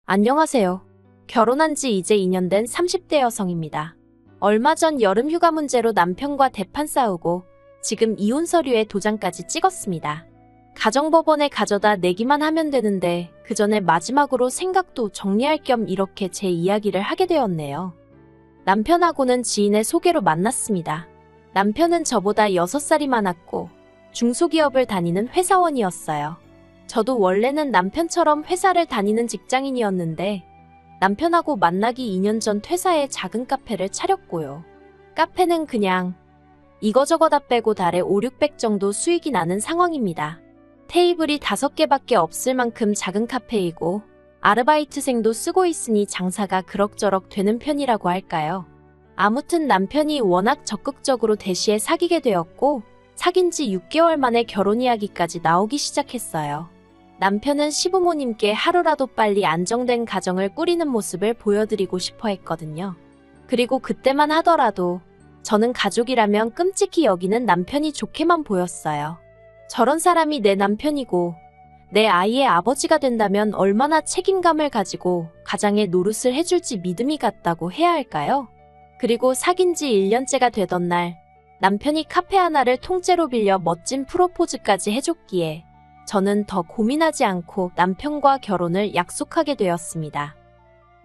안녕하세요. 결혼한 지 이제 2년 된 30대 여성입니다. 얼마 전 여름 휴가 문제로 남편과 대판 싸우고 지금 이혼 서류에 도장까지 찍었습니다. 가정법원에 가져다 내기만 하면 되는데 그 전에 마지막으로 생각도 정리할 겸 이렇게 제 이야기를 하게 되었네요. 남편하고는 지인의 소개로 만났습니다. 남편은 저보다 6살이 많았고 중소기업을 다니는 회사원이었어요. 저도 원래는 남편처럼 회사를 다니는 직장인이었는데 남편하고 만나기 2년 전 퇴사해 작은 카페를 차렸고요. 카페는 그냥 이거저거 다 빼고 달에 5,600 정도 수익이 나는 상황입니다. 테이블이 5개밖에 없을 만큼 작은 카페이고 아르바이트생도 쓰고 있으니 장사가 그럭저럭 되는 편이라고 할까요? 아무튼 남편이 워낙 적극적으로 대시에 사귀게 되었고 사귄 지 6개월 만에 결혼 이야기까지 나오기 시작했어요. 남편은 시부모님께 하루라도 빨리 안정된 가정을 꾸리는 모습을 보여드리고 싶어 했거든요. 그리고 그때만 하더라도 저는 가족이라면 끔찍히 여기는 남편이 좋게만 보였어요. 저런 사람이 내 남편이고 내 아이의 아버지가 된다면 얼마나 책임감을 가지고 가장의 노릇을 해줄지 믿음이 갔다고 해야 할까요? 그리고 사귄 지 1년째가 되던 날 남편이 카페 하나를 통째로 빌려 멋진 프로포즈까지 해줬기에 저는 더 고민하지 않고 남편과 결혼을 약속하게 되었습니다.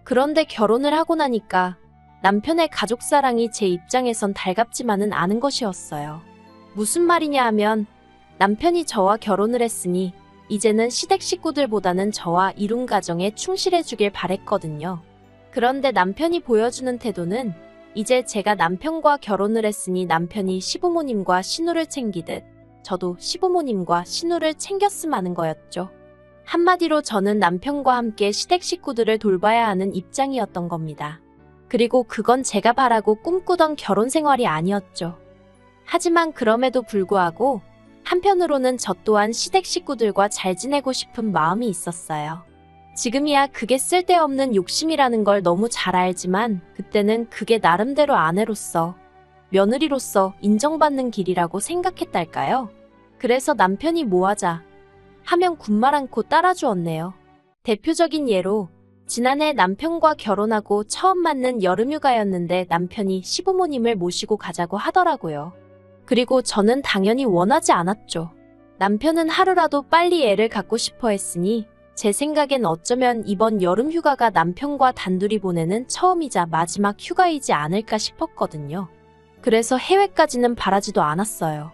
그런데 결혼을 하고 나니까 남편의 가족사랑이 제 입장에선 달갑지만은 않은 것이었어요. 무슨 말이냐 하면 남편이 저와 결혼을 했으니 이제는 시댁 식구들보다는 저와 이룬 가정에 충실해주길 바랬거든요. 그런데 남편이 보여주는 태도는 이제 제가 남편과 결혼을 했으니 남편이 시부모님과 시누를 챙기듯 저도 시부모님과 시누를 챙겼음 하는 거였죠. 한마디로 저는 남편과 함께 시댁 식구들을 돌봐야 하는 입장이었던 겁니다. 그리고 그건 제가 바라고 꿈꾸던 결혼 생활이 아니었죠. 하지만 그럼에도 불구하고 한편으로는 저 또한 시댁 식구들과 잘 지내고 싶은 마음이 있었어요. 지금이야 그게 쓸데없는 욕심이라는 걸 너무 잘 알지만 그때는 그게 나름대로 아내로서, 며느리로서 인정받는 길이라고 생각했달까요? 그래서 남편이 뭐 하자 하면 군말 않고 따라주었네요. 대표적인 예로 지난해 남편과 결혼하고 처음 맞는 여름휴가였는데 남편이 시부모님을 모시고 가자고 하더라고요. 그리고 저는 당연히 원하지 않았죠. 남편은 하루라도 빨리 애를 갖고 싶어 했으니 제 생각엔 어쩌면 이번 여름 휴가가 남편과 단둘이 보내는 처음이자 마지막 휴가이지 않을까 싶었거든요. 그래서 해외까지는 바라지도 않았어요.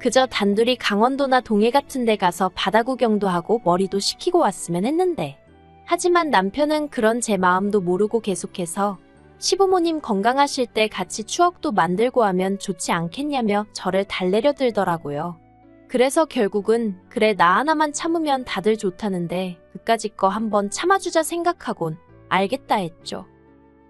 그저 단둘이 강원도나 동해 같은 데 가서 바다 구경도 하고 머리도 식히고 왔으면 했는데 하지만 남편은 그런 제 마음도 모르고 계속해서 시부모님 건강하실 때 같이 추억도 만들고 하면 좋지 않겠냐며 저를 달래려 들더라고요. 그래서 결국은 그래 나 하나만 참으면 다들 좋다는데 그까짓 거 한번 참아주자 생각하곤 알겠다 했죠.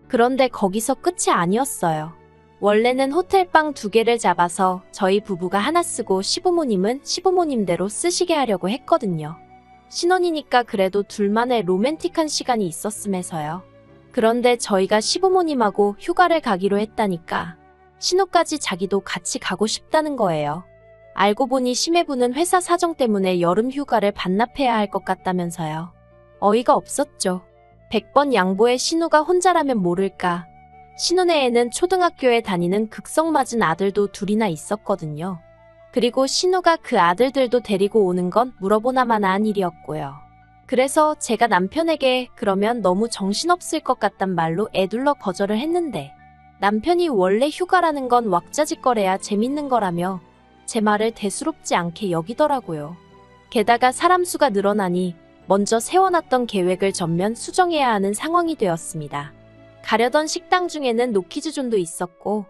그런데 거기서 끝이 아니었어요. 원래는 호텔방 2개를 잡아서 저희 부부가 하나 쓰고 시부모님은 시부모님대로 쓰시게 하려고 했거든요. 신혼이니까 그래도 둘만의 로맨틱한 시간이 있었음에서요. 그런데 저희가 시부모님하고 휴가를 가기로 했다니까 신호까지 자기도 같이 가고 싶다는 거예요. 알고 보니 심해부는 회사 사정 때문에 여름 휴가를 반납해야 할 것 같다면서요. 어이가 없었죠. 100번 양보해 신우가 혼자라면 모를까. 신혼의 애는 초등학교에 다니는 극성맞은 아들도 둘이나 있었거든요. 그리고 신우가 그 아들들도 데리고 오는 건 물어보나마나한 일이었고요. 그래서 제가 남편에게 그러면 너무 정신없을 것 같단 말로 애둘러 거절을 했는데 남편이 원래 휴가라는 건 왁자지껄해야 재밌는 거라며 제 말을 대수롭지 않게 여기더라고요. 게다가 사람 수가 늘어나니 먼저 세워놨던 계획을 전면 수정해야 하는 상황이 되었습니다. 가려던 식당 중에는 노키즈존도 있었고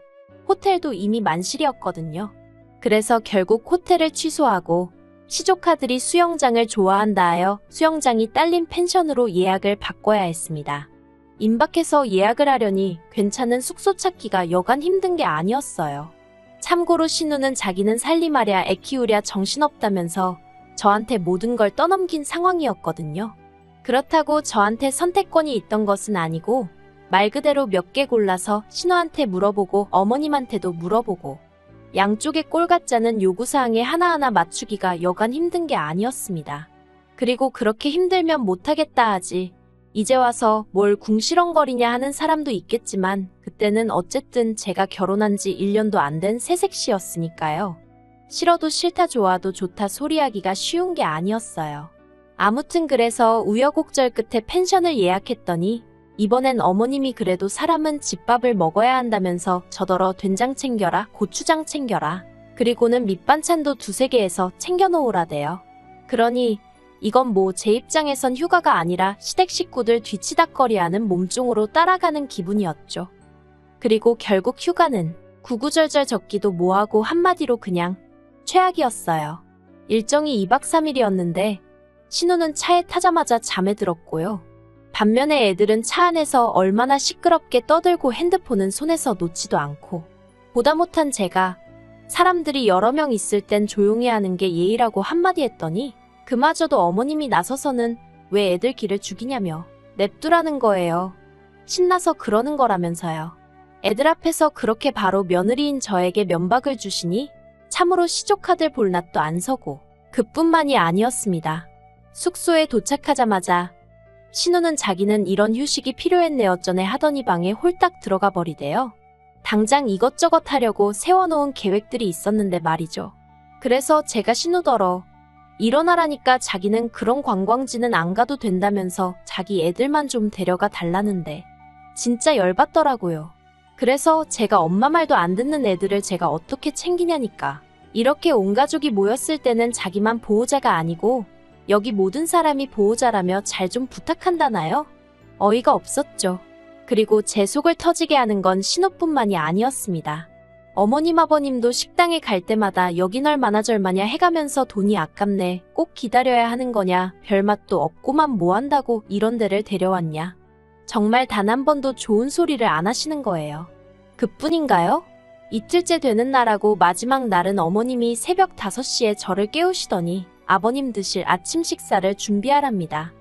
호텔도 이미 만실이었거든요. 그래서 결국 호텔을 취소하고 시조카들이 수영장을 좋아한다 하여 수영장이 딸린 펜션으로 예약을 바꿔야 했습니다. 임박해서 예약을 하려니 괜찮은 숙소 찾기가 여간 힘든 게 아니었어요. 참고로 신우는 자기는 살림하랴 애 키우랴 정신없다면서 저한테 모든 걸 떠넘긴 상황이었거든요. 그렇다고 저한테 선택권이 있던 것은 아니고 말 그대로 몇 개 골라서 신우한테 물어보고 어머님한테도 물어보고 양쪽의 꼴 같지 않은 요구사항에 하나하나 맞추기가 여간 힘든 게 아니었습니다. 그리고 그렇게 힘들면 못하겠다 하지 이제 와서 뭘 궁시렁거리냐 하는 사람도 있겠지만 그때는 어쨌든 제가 결혼한 지 1년도 안 된 새색시였으니까요. 싫어도 싫다 좋아도 좋다 소리하기가 쉬운 게 아니었어요. 아무튼 그래서 우여곡절 끝에 펜션을 예약했더니 이번엔 어머님이 그래도 사람은 집밥을 먹어야 한다면서 저더러 된장 챙겨라, 고추장 챙겨라, 그리고는 밑반찬도 2-3개 해서 챙겨놓으라대요. 그러니 이건 뭐 제 입장에선 휴가가 아니라 시댁 식구들 뒤치다꺼리하는 몸종으로 따라가는 기분이었죠. 그리고 결국 휴가는 구구절절 적기도 뭐하고 한마디로 그냥 최악이었어요. 일정이 2박 3일이었는데 신우는 차에 타자마자 잠에 들었고요. 반면에 애들은 차 안에서 얼마나 시끄럽게 떠들고 핸드폰은 손에서 놓지도 않고, 보다 못한 제가 사람들이 여러 명 있을 땐 조용히 하는 게 예의라고 한마디 했더니 그마저도 어머님이 나서서는 왜 애들 기를 죽이냐며 냅두라는 거예요. 신나서 그러는 거라면서요. 애들 앞에서 그렇게 바로 며느리인 저에게 면박을 주시니 참으로 시조카들 볼낯도 안 서고, 그뿐만이 아니었습니다. 숙소에 도착하자마자 신우는 자기는 이런 휴식이 필요했네요 전에 하더니 방에 홀딱 들어가 버리대요. 당장 이것저것 하려고 세워놓은 계획들이 있었는데 말이죠. 그래서 제가 신우더러 일어나라니까 자기는 그런 관광지는 안 가도 된다면서 자기 애들만 좀 데려가 달라는데 진짜 열받더라고요. 그래서 제가 엄마 말도 안 듣는 애들을 제가 어떻게 챙기냐니까. 이렇게 온 가족이 모였을 때는 자기만 보호자가 아니고 여기 모든 사람이 보호자라며 잘 좀 부탁한다나요? 어이가 없었죠. 그리고 제 속을 터지게 하는 건 신우뿐만이 아니었습니다. 어머님 아버님도 식당에 갈 때마다 여긴 얼마나 절마냐 해가면서 돈이 아깝네, 꼭 기다려야 하는 거냐, 별맛도 없고만 뭐 한다고 이런 데를 데려왔냐. 정말 단 한 번도 좋은 소리를 안 하시는 거예요. 그뿐인가요? 이틀째 되는 날하고 마지막 날은 어머님이 새벽 5시에 저를 깨우시더니 아버님 드실 아침 식사를 준비하랍니다.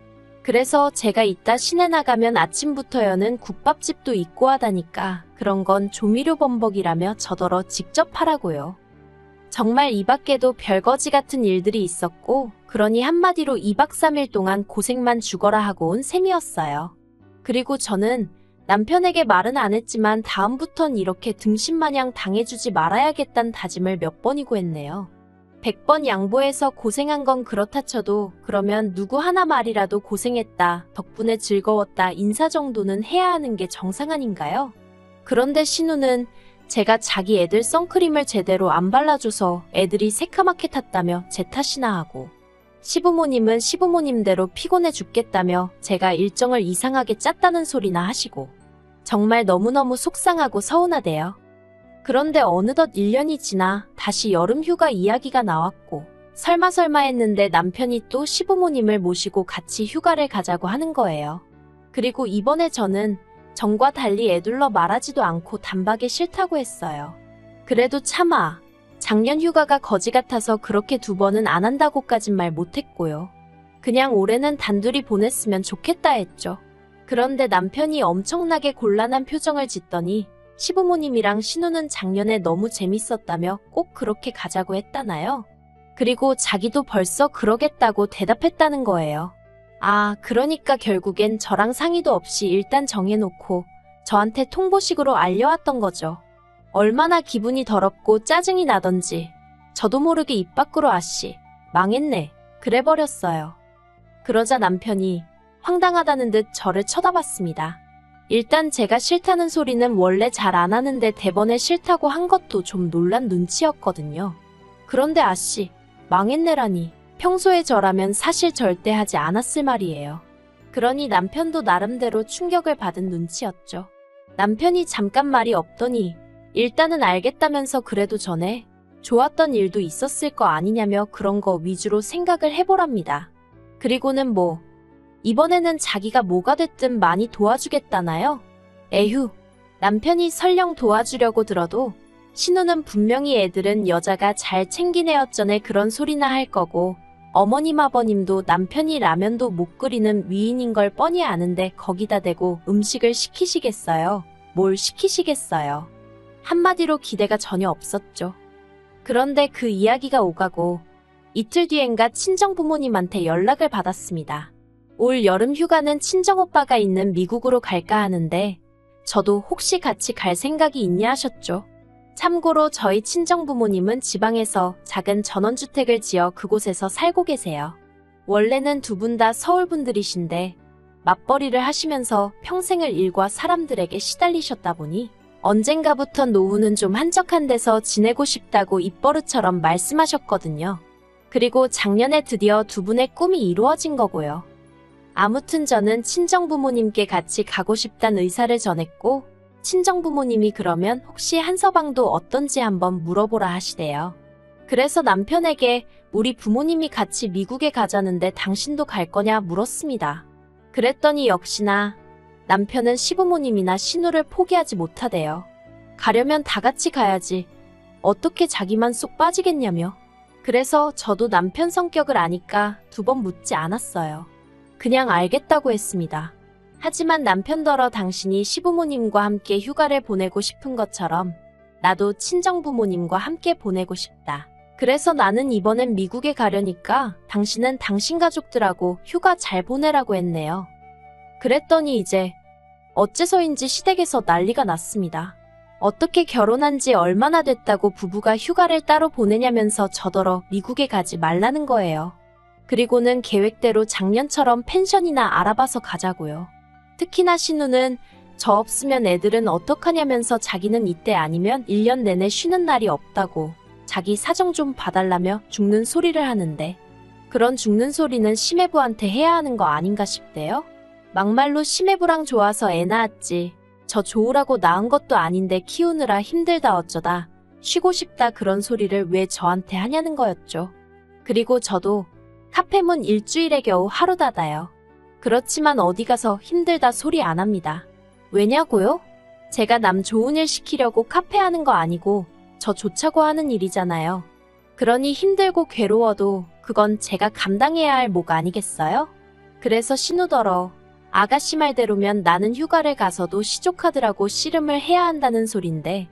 그래서 제가 이따 시내 나가면 아침부터여는 국밥집도 있고 하다니까 그런 건 조미료 범벅이라며 저더러 직접 하라고요. 정말 이 밖에도 별거지 같은 일들이 있었고, 그러니 한마디로 2박 3일 동안 고생만 죽어라 하고 온 셈이었어요. 그리고 저는 남편에게 말은 안 했지만 다음부턴 이렇게 등신마냥 당해주지 말아야겠단 다짐을 몇 번이고 했네요. 100번 양보해서 고생한 건 그렇다 쳐도 그러면 누구 하나 말이라도 고생했다, 덕분에 즐거웠다 인사 정도는 해야 하는 게 정상 아닌가요? 그런데 신우는 제가 자기 애들 선크림을 제대로 안 발라줘서 애들이 새카맣게 탔다며 제 탓이나 하고, 시부모님은 시부모님대로 피곤해 죽겠다며 제가 일정을 이상하게 짰다는 소리나 하시고, 정말 너무너무 속상하고 서운하대요. 그런데 어느덧 1년이 지나 다시 여름 휴가 이야기가 나왔고, 설마 했는데 남편이 또 시부모님을 모시고 같이 휴가를 가자고 하는 거예요. 그리고 이번에 저는 전과 달리 애둘러 말하지도 않고 단박에 싫다고 했어요. 그래도 차마 작년 휴가가 거지 같아서 그렇게 2번은 안 한다고까진 말 못했고요. 그냥 올해는 단둘이 보냈으면 좋겠다 했죠. 그런데 남편이 엄청나게 곤란한 표정을 짓더니 시부모님이랑 신우는 작년에 너무 재밌었다며 꼭 그렇게 가자고 했다나요? 그리고 자기도 벌써 그러겠다고 대답했다는 거예요. 아, 그러니까 결국엔 저랑 상의도 없이 일단 정해놓고 저한테 통보식으로 알려왔던 거죠. 얼마나 기분이 더럽고 짜증이 나던지 저도 모르게 입 밖으로 아씨, 망했네, 그래버렸어요. 그러자 남편이 황당하다는 듯 저를 쳐다봤습니다. 일단 제가 싫다는 소리는 원래 잘 안 하는데 대번에 싫다고 한 것도 좀 놀란 눈치였거든요. 그런데 아씨, 망했네라니, 평소에 저라면 사실 절대 하지 않았을 말이에요. 그러니 남편도 나름대로 충격을 받은 눈치였죠. 남편이 잠깐 말이 없더니 일단은 알겠다면서 그래도 전에 좋았던 일도 있었을 거 아니냐며 그런 거 위주로 생각을 해보랍니다. 그리고는 뭐 이번에는 자기가 뭐가 됐든 많이 도와주겠다나요? 에휴, 남편이 설령 도와주려고 들어도 신우는 분명히 애들은 여자가 잘 챙긴 애였전에 그런 소리나 할 거고, 어머님 아버님도 남편이 라면도 못 끓이는 위인인 걸 뻔히 아는데 거기다 대고 음식을 시키시겠어요? 뭘 시키시겠어요? 한마디로 기대가 전혀 없었죠. 그런데 그 이야기가 오가고 이틀 뒤엔가 친정부모님한테 연락을 받았습니다. 올 여름 휴가는 친정오빠가 있는 미국으로 갈까 하는데 저도 혹시 같이 갈 생각이 있냐 하셨죠. 참고로 저희 친정부모님은 지방에서 작은 전원주택을 지어 그곳에서 살고 계세요. 원래는 두 분 다 서울 분들이신데 맞벌이를 하시면서 평생을 일과 사람들에게 시달리셨다 보니 언젠가부터 노후는 좀 한적한 데서 지내고 싶다고 입버릇처럼 말씀하셨거든요. 그리고 작년에 드디어 두 분의 꿈이 이루어진 거고요. 아무튼 저는 친정부모님께 같이 가고 싶단 의사를 전했고 친정부모님이 그러면 혹시 한서방도 어떤지 한번 물어보라 하시대요. 그래서 남편에게 우리 부모님이 같이 미국에 가자는데 당신도 갈 거냐 물었습니다. 그랬더니 역시나 남편은 시부모님이나 신우를 포기하지 못하대요. 가려면 다 같이 가야지. 어떻게 자기만 쏙 빠지겠냐며. 그래서 저도 남편 성격을 아니까 두 번 묻지 않았어요. 그냥 알겠다고 했습니다. 하지만 남편더러 당신이 시부모님과 함께 휴가를 보내고 싶은 것처럼 나도 친정부모님과 함께 보내고 싶다. 그래서 나는 이번엔 미국에 가려니까 당신은 당신 가족들하고 휴가 잘 보내라고 했네요. 그랬더니 이제 어째서인지 시댁에서 난리가 났습니다. 어떻게 결혼한 지 얼마나 됐다고 부부가 휴가를 따로 보내냐면서 저더러 미국에 가지 말라는 거예요. 그리고는 계획대로 작년처럼 펜션이나 알아봐서 가자고요. 특히나 신우는 저 없으면 애들은 어떡하냐면서 자기는 이때 아니면 1년 내내 쉬는 날이 없다고 자기 사정 좀 봐달라며 죽는 소리를 하는데 그런 죽는 소리는 시매부한테 해야 하는 거 아닌가 싶대요. 막말로 시매부랑 좋아서 애 낳았지. 저 좋으라고 낳은 것도 아닌데 키우느라 힘들다 어쩌다 쉬고 싶다 그런 소리를 왜 저한테 하냐는 거였죠. 그리고 저도 카페문 일주일에 겨우 하루 닫아요. 그렇지만 어디 가서 힘들다 소리 안 합니다. 왜냐고요? 제가 남 좋은 일 시키려고 카페 하는 거 아니고 저 좋자고 하는 일이잖아요. 그러니 힘들고 괴로워도 그건 제가 감당해야 할 목 아니겠어요? 그래서 신우더러 아가씨 말대로면 나는 휴가를 가서도 시조카드라고 씨름을 해야 한다는 소린데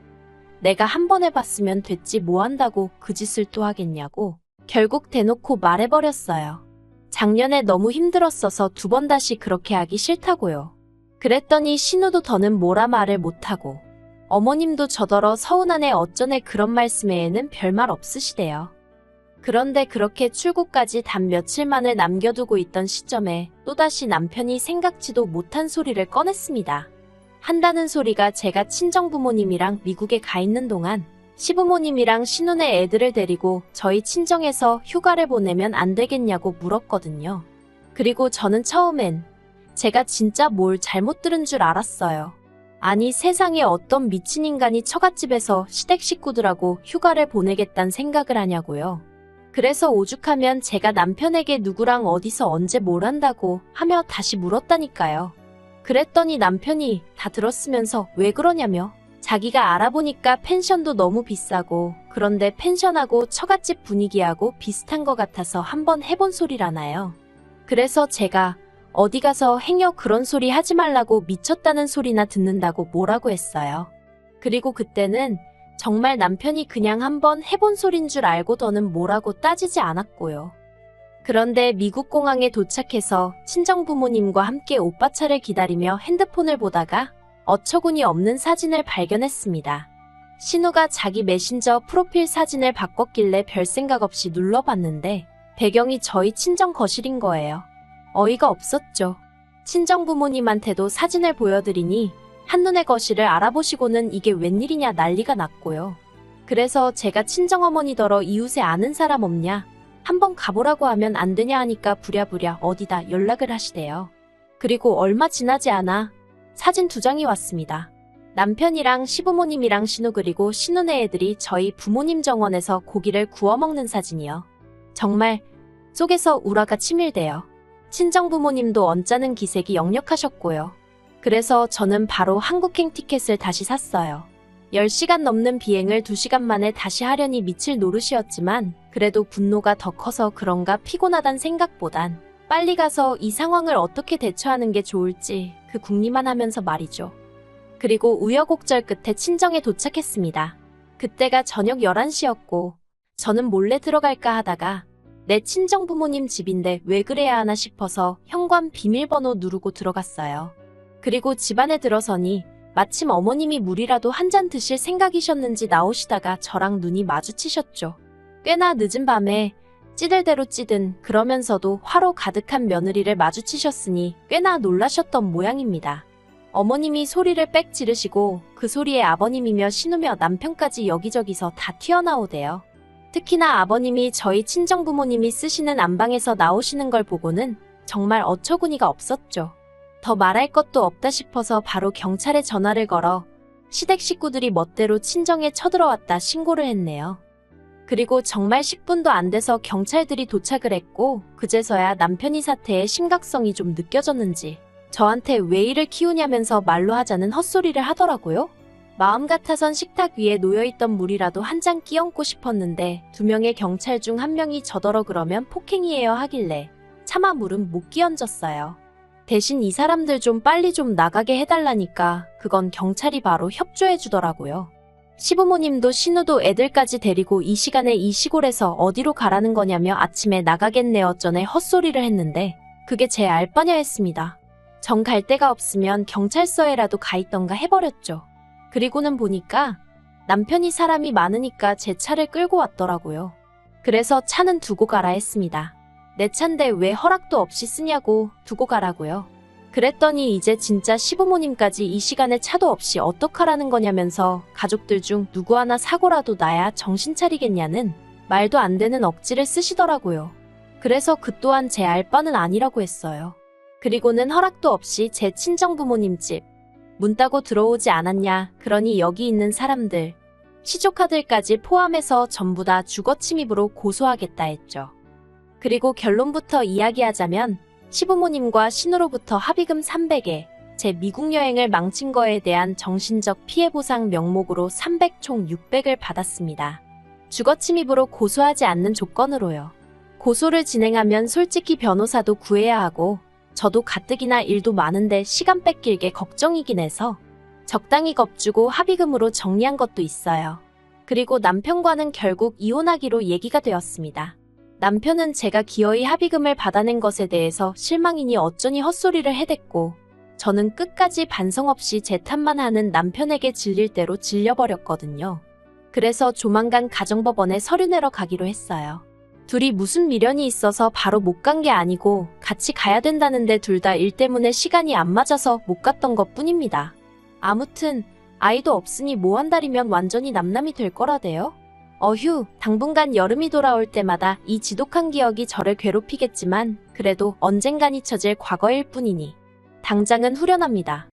내가 한 번 해봤으면 됐지 뭐 한다고 그 짓을 또 하겠냐고 결국 대놓고 말해버렸어요. 작년에 너무 힘들었어서 두 번 다시 그렇게 하기 싫다고요. 그랬더니 신우도 더는 뭐라 말을 못하고 어머님도 저더러 서운하네 어쩌네 그런 말씀에는 별말 없으시대요. 그런데 그렇게 출국까지 단 며칠만을 남겨두고 있던 시점에 또다시 남편이 생각지도 못한 소리를 꺼냈습니다. 한다는 소리가 제가 친정부모님이랑 미국에 가 있는 동안 시부모님이랑 신우네 애들을 데리고 저희 친정에서 휴가를 보내면 안 되겠냐고 물었거든요. 그리고 저는 처음엔 제가 진짜 뭘 잘못 들은 줄 알았어요. 아니 세상에 어떤 미친 인간이 처갓집에서 시댁 식구들하고 휴가를 보내겠다는 생각을 하냐고요. 그래서 오죽하면 제가 남편에게 누구랑 어디서 언제 뭘 한다고 하며 다시 물었다니까요. 그랬더니 남편이 다 들었으면서 왜 그러냐며 자기가 알아보니까 펜션도 너무 비싸고 그런데 펜션하고 처갓집 분위기하고 비슷한 것 같아서 한번 해본 소리라나요. 그래서 제가 어디 가서 행여 그런 소리 하지 말라고 미쳤다는 소리나 듣는다고 뭐라고 했어요. 그리고 그때는 정말 남편이 그냥 한번 해본 소린 줄 알고 더는 뭐라고 따지지 않았고요. 그런데 미국 공항에 도착해서 친정부모님과 함께 오빠 차를 기다리며 핸드폰을 보다가 어처구니 없는 사진을 발견했습니다. 신우가 자기 메신저 프로필 사진을 바꿨길래 별 생각 없이 눌러봤는데 배경이 저희 친정 거실인 거예요. 어이가 없었죠. 친정부모님한테도 사진을 보여드리니 한눈에 거실을 알아보시고는 이게 웬일이냐 난리가 났고요. 그래서 제가 친정어머니더러 이웃에 아는 사람 없냐 한번 가보라고 하면 안 되냐 하니까 부랴부랴 어디다 연락을 하시대요. 그리고 얼마 지나지 않아 사진 2장이 왔습니다. 남편이랑 시부모님이랑 신우 그리고 신우네 애들이 저희 부모님 정원에서 고기를 구워 먹는 사진이요. 정말 속에서 우라가 치밀대요. 친정부모님도 언짢은 기색이 역력하셨고요. 그래서 저는 바로 한국행 티켓을 다시 샀어요. 10시간 넘는 비행을 2시간 만에 다시 하려니 미칠 노릇이었지만 그래도 분노가 더 커서 그런가 피곤하단 생각보단 빨리 가서 이 상황을 어떻게 대처하는 게 좋을지 그 궁리만 하면서 말이죠. 그리고 우여곡절 끝에 친정에 도착했습니다. 그때가 저녁 11시였고 저는 몰래 들어갈까 하다가 내 친정 부모님 집인데 왜 그래야 하나 싶어서 현관 비밀번호 누르고 들어갔어요. 그리고 집 안에 들어서니 마침 어머님이 물이라도 한 잔 드실 생각이셨는지 나오시다가 저랑 눈이 마주치셨죠. 꽤나 늦은 밤에 찌들대로 찌든 그러면서도 화로 가득한 며느리를 마주치셨으니 꽤나 놀라셨던 모양입니다. 어머님이 소리를 빽 지르시고 그 소리에 아버님이며 신우며 남편까지 여기저기서 다 튀어나오대요. 특히나 아버님이 저희 친정부모님이 쓰시는 안방에서 나오시는 걸 보고는 정말 어처구니가 없었죠. 더 말할 것도 없다 싶어서 바로 경찰에 전화를 걸어 시댁 식구들이 멋대로 친정에 쳐들어왔다 신고를 했네요. 그리고 정말 10분도 안 돼서 경찰들이 도착을 했고 그제서야 남편이 사태의 심각성이 좀 느껴졌는지 저한테 왜 이를 키우냐면서 말로 하자는 헛소리를 하더라고요. 마음 같아선 식탁 위에 놓여있던 물이라도 한 잔 끼얹고 싶었는데 2명의 경찰 중 1명이 저더러 그러면 폭행이에요 하길래 차마 물은 못 끼얹었어요. 대신 이 사람들 좀 빨리 좀 나가게 해달라니까 그건 경찰이 바로 협조해주더라고요. 시부모님도 신우도 애들까지 데리고 이 시간에 이 시골에서 어디로 가라는 거냐며 아침에 나가겠네 어쩌네 헛소리를 했는데 그게 제 알바냐 했습니다. 정 갈 데가 없으면 경찰서에라도 가 있던가 해버렸죠. 그리고는 보니까 남편이 사람이 많으니까 제 차를 끌고 왔더라고요. 그래서 차는 두고 가라 했습니다. 내 차인데 왜 허락도 없이 쓰냐고 두고 가라고요. 그랬더니 이제 진짜 시부모님까지 이 시간에 차도 없이 어떡하라는 거냐면서 가족들 중 누구 하나 사고라도 나야 정신 차리겠냐는 말도 안 되는 억지를 쓰시더라고요. 그래서 그 또한 제 알바는 아니라고 했어요. 그리고는 허락도 없이 제 친정부모님 집 문 따고 들어오지 않았냐 그러니 여기 있는 사람들 시조카들까지 포함해서 전부 다 주거침입으로 고소하겠다 했죠. 그리고 결론부터 이야기하자면 시부모님과 신우로부터 합의금 300에 제 미국 여행을 망친 거에 대한 정신적 피해보상 명목으로 300 총 600을 받았습니다. 주거침입으로 고소하지 않는 조건으로요. 고소를 진행하면 솔직히 변호사도 구해야 하고 저도 가뜩이나 일도 많은데 시간 뺏길 게 걱정이긴 해서 적당히 겁주고 합의금으로 정리한 것도 있어요. 그리고 남편과는 결국 이혼하기로 얘기가 되었습니다. 남편은 제가 기어이 합의금을 받아낸 것에 대해서 실망이니 어쩌니 헛소리를 해댔고 저는 끝까지 반성 없이 제 탓만 하는 남편에게 질릴 대로 질려버렸거든요. 그래서 조만간 가정법원에 서류 내러 가기로 했어요. 둘이 무슨 미련이 있어서 바로 못 간 게 아니고 같이 가야 된다는데 둘 다 일 때문에 시간이 안 맞아서 못 갔던 것 뿐입니다. 아무튼 아이도 없으니 뭐 한 달이면 완전히 남남이 될 거라대요. 어휴, 당분간 여름이 돌아올 때마다 이 지독한 기억이 저를 괴롭히겠지만 그래도 언젠간 잊혀질 과거일 뿐이니 당장은 후련합니다.